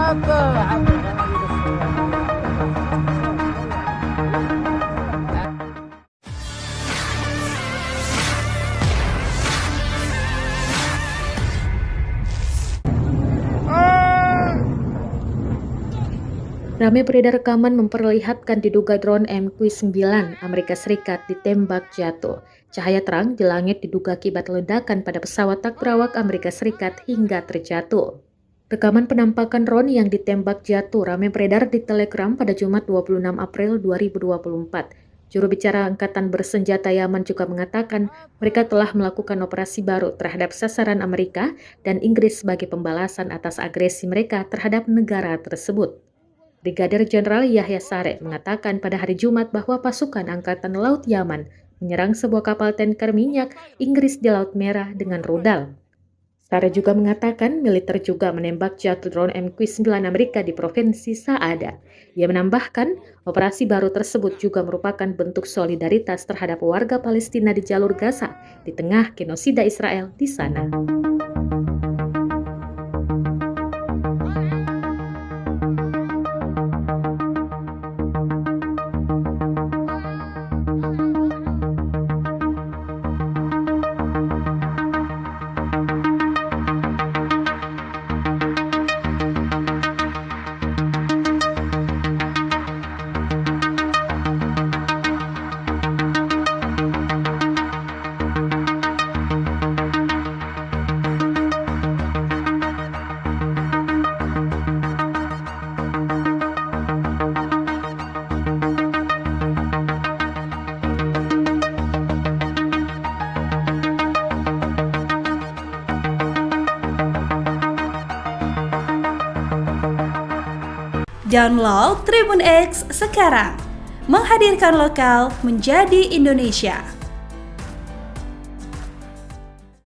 Ramai beredar rekaman memperlihatkan diduga drone MQ-9 Amerika Serikat ditembak jatuh. Cahaya terang di langit diduga akibat ledakan pada pesawat tak berawak Amerika Serikat hingga terjatuh. Rekaman penampakan drone yang ditembak jatuh ramai beredar di Telegram pada Jumat 26 April 2024. Juru bicara Angkatan Bersenjata Yaman juga mengatakan mereka telah melakukan operasi baru terhadap sasaran Amerika dan Inggris sebagai pembalasan atas agresi mereka terhadap negara tersebut. Brigadir Jenderal Yahya Saree mengatakan pada hari Jumat bahwa pasukan Angkatan Laut Yaman menyerang sebuah kapal tanker minyak Inggris di Laut Merah dengan rudal. Saree juga mengatakan militer juga menembak jatuh drone MQ-9 Amerika di Provinsi Saada. Ia menambahkan, operasi baru tersebut juga merupakan bentuk solidaritas terhadap warga Palestina di jalur Gaza di tengah genosida Israel di sana. Download Tribun X sekarang, menghadirkan lokal menjadi Indonesia.